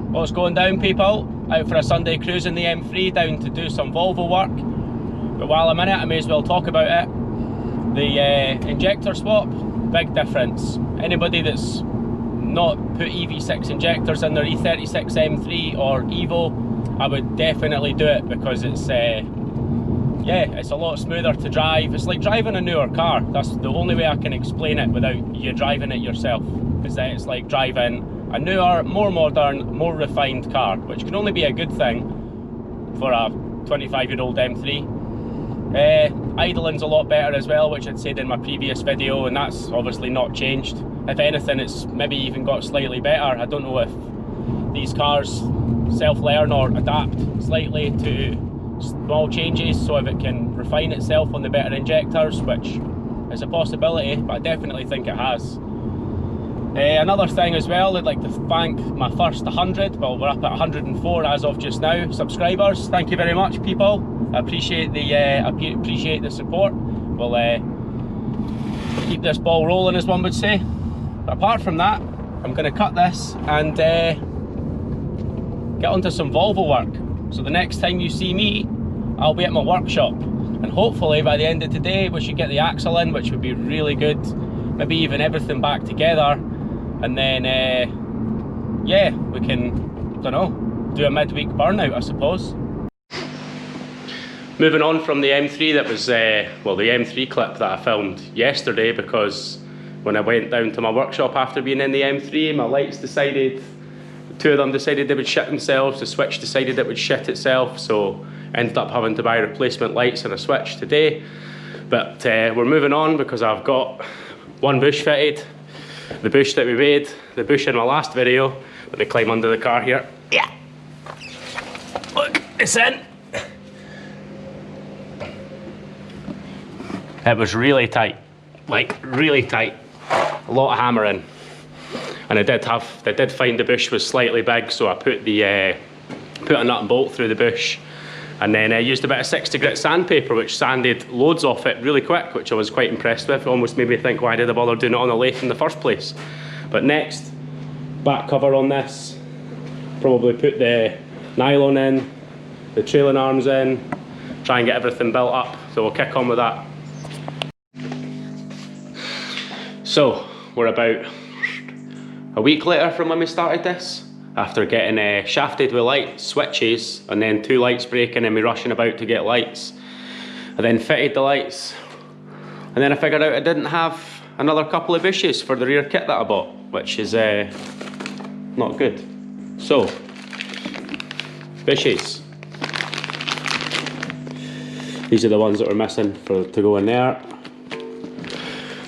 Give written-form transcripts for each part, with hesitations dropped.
What's going down, people? Out for a Sunday cruise in the M3 down to do some Volvo work. But while I'm in it, I may as well talk about it. The injector swap, big difference. Anybody that's not put EV6 injectors in their E36 M3 or Evo, I would definitely do it because it's yeah, it's a lot smoother to drive. It's like driving a newer car. That's the only way I can explain it without you driving it yourself. Is that it's like driving a newer, more modern, more refined car, which can only be a good thing for a 25-year-old M3. Idling's a lot better as well, which I'd said in my previous video, and that's obviously not changed. If anything, it's maybe even got slightly better. I don't know if these cars self-learn or adapt slightly to small changes, so if it can refine itself on the better injectors, which is a possibility, but I definitely think it has. Another thing as well, I'd like to thank my first 100, well, we're up at 104 as of just now, subscribers. Thank you very much, people. I appreciate the support. We'll keep this ball rolling, as one would say. But apart from that, I'm going to cut this and get onto some Volvo work. So the next time you see me, I'll be at my workshop, and hopefully by the end of today we should get the axle in, which would be really good. Maybe even everything back together. And then, yeah, we can, I don't know, do a midweek burnout, I suppose. Moving on from the M3, that was, well, the M3 clip that I filmed yesterday, because when I went down to my workshop after being in the M3, my lights decided, two of them decided they would shit themselves, the switch decided it would shit itself, so ended up having to buy replacement lights and a switch today. But we're moving on because I've got one bush fitted. The bush that we made, the bush in my last video. Let me climb under the car here. Yeah. Look, it's in. It was really tight, like really tight. A lot of hammering. And I did find the bush was slightly big, so I put a nut and bolt through the bush, and then I used a bit of 60 grit sandpaper, which sanded loads off it really quick, which I was quite impressed with. It almost made me think, why did I bother doing it on a lathe in the first place? But next, back cover on this, probably put the nylon in, the trailing arms in, try and get everything built up. So we'll kick on with that. So we're about a week later from when we started this, after getting shafted with light switches and then 2 lights breaking and me rushing about to get lights. I then fitted the lights, and then I figured out I didn't have another couple of bushes for the rear kit that I bought, which is not good. So, bushes. These are the ones that were missing to go in there.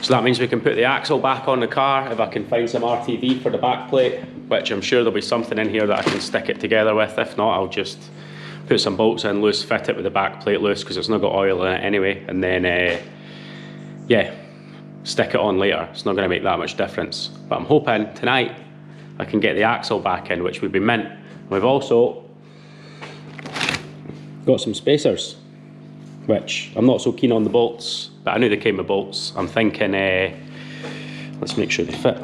So that means we can put the axle back on the car if I can find some RTV for the back plate, which I'm sure there'll be something in here that I can stick it together with. If not, I'll just put some bolts in loose, fit it with the back plate loose because it's not got oil in it anyway, and then yeah, stick it on later. It's not going to make that much difference. But I'm hoping tonight I can get the axle back in, which would be mint. We've also got some spacers, which I'm not so keen on the bolts, but I knew they came with bolts. I'm thinking, let's make sure they fit.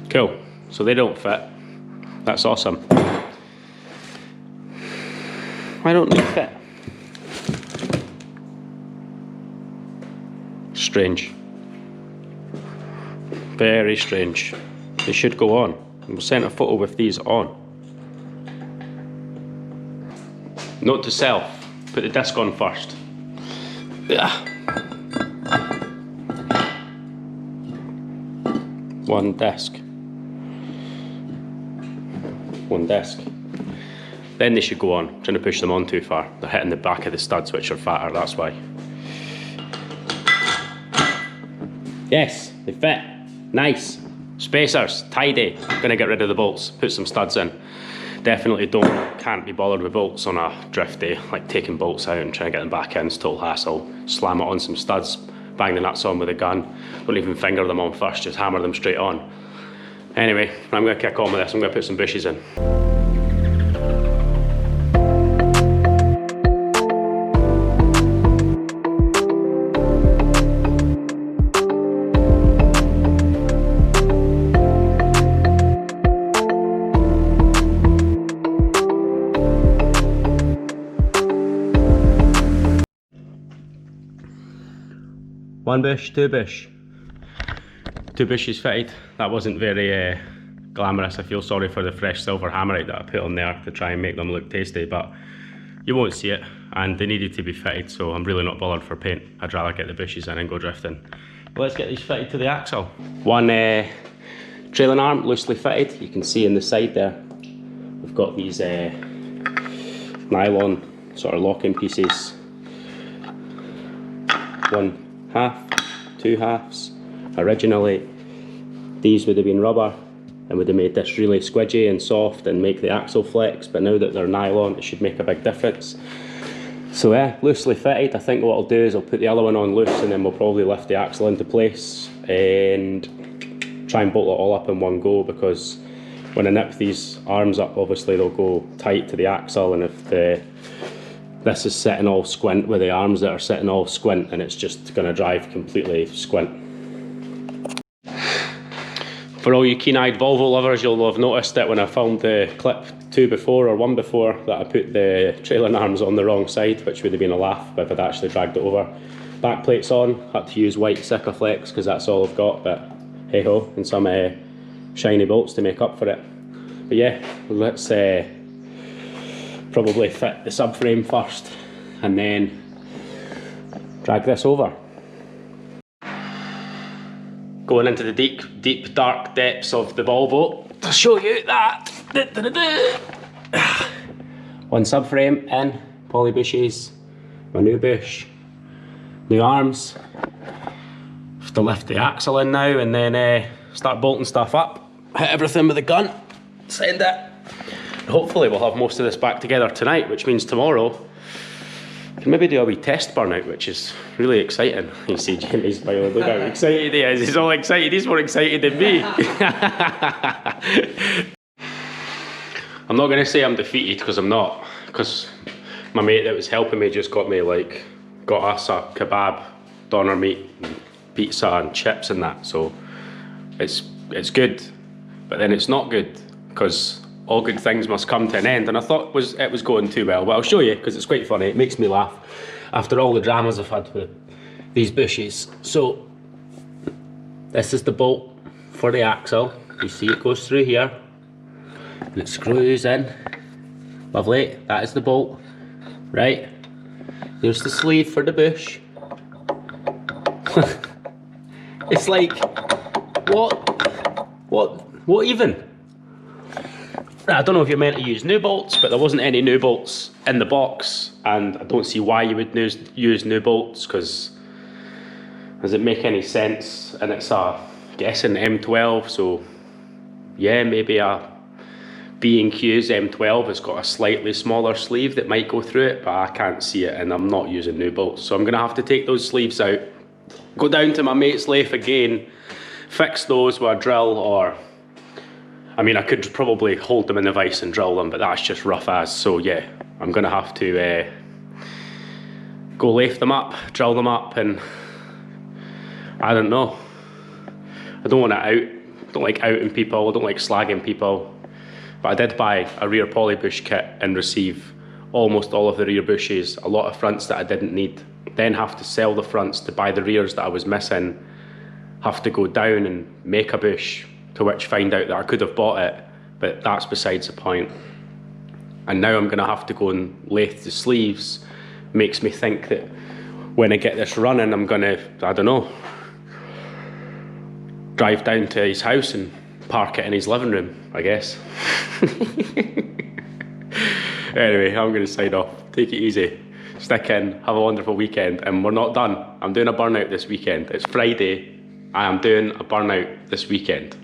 Cool, so they don't fit. That's awesome. Why don't they fit? Strange. Very strange. They should go on. We'll send a photo with these on. Note to self, put the disc on first. Yeah. One disc. One disc. Then they should go on. I'm trying to push them on too far. They're hitting the back of the studs, which are fatter, that's why. Yes, they fit. Nice. Spacers, tidy. I'm gonna get rid of the bolts, put some studs in. Definitely can't be bothered with bolts on a drift day, like taking bolts out and trying to get them back in, it's total hassle. Slam it on some studs, bang the nuts on with a gun. Don't even finger them on first, just hammer them straight on. Anyway, I'm going to kick on with this. I'm going to put some bushes in. One bush, two bush. Two bushes fitted. That wasn't very glamorous. I feel sorry for the fresh silver hammerite that I put on there to try and make them look tasty, but you won't see it, and they needed to be fitted, so I'm really not bothered for paint. I'd rather get the bushes in and go drifting. But let's get these fitted to the axle. One trailing arm loosely fitted. You can see in the side there we've got these nylon sort of locking pieces. 1/2, 2 halves. Originally these would have been rubber and would have made this really squidgy and soft and make the axle flex, but now that they're nylon it should make a big difference. So yeah, loosely fitted. I think what I'll do is I'll put the other one on loose and then we'll probably lift the axle into place and try and bolt it all up in one go, because when I nip these arms up obviously they'll go tight to the axle, and if this is sitting all squint with the arms that are sitting all squint, and it's just going to drive completely squint. For all you keen-eyed Volvo lovers, you'll have noticed that when I filmed the clip 2 before or 1 before that I put the trailing arms on the wrong side, which would have been a laugh if I'd actually dragged it over. Back plate's on, had to use white Sikaflex because that's all I've got, but hey ho, and some shiny bolts to make up for it. But yeah, let's probably fit the subframe first and then drag this over. Going into the deep dark depths of the Volvo to show you that. One subframe in, Polybushes, my new bush, new arms. Have to lift the axle in now and then start bolting stuff up. Hit everything with a gun, send it. Hopefully we'll have most of this back together tonight, which means tomorrow I can maybe do a wee test burnout, which is really exciting. You see Jamie's smiling, look how excited he is. He's all excited, he's more excited than me. I'm not going to say I'm defeated, because I'm not, because my mate that was helping me just got us a kebab, doner meat, and pizza and chips and that, so it's good, but then it's not good, because all good things must come to an end, and I thought it was going too well, but I'll show you because it's quite funny. It makes me laugh after all the dramas I've had with these bushes. So this is the bolt for the axle. You see it goes through here and it screws in. Lovely, that is the bolt. Right, there's the sleeve for the bush. It's like, what even? I don't know if you're meant to use new bolts, but there wasn't any new bolts in the box, and I don't see why you would use new bolts, because does it make any sense? And it's I'm guessing M12, so yeah, maybe a B&Q's M12 has got a slightly smaller sleeve that might go through it, but I can't see it and I'm not using new bolts, so I'm going to have to take those sleeves out, go down to my mate's lathe again, fix those with a drill, or I mean, I could probably hold them in the vise and drill them, but that's just rough as. So yeah, I'm gonna have to go lathe them up, drill them up, and I don't know. I don't want to I don't like outing people, I don't like slagging people, but I did buy a rear polybush kit and receive almost all of the rear bushes, a lot of fronts that I didn't need, then have to sell the fronts to buy the rears that I was missing, have to go down and make a bush, to which find out that I could have bought it, but that's besides the point. And now I'm gonna have to go and lathe the sleeves. Makes me think that when I get this running, I'm gonna, I don't know, drive down to his house and park it in his living room, I guess. Anyway, I'm gonna sign off. Take it easy, stick in, have a wonderful weekend, and we're not done. I'm doing a burnout this weekend. It's Friday, I am doing a burnout this weekend.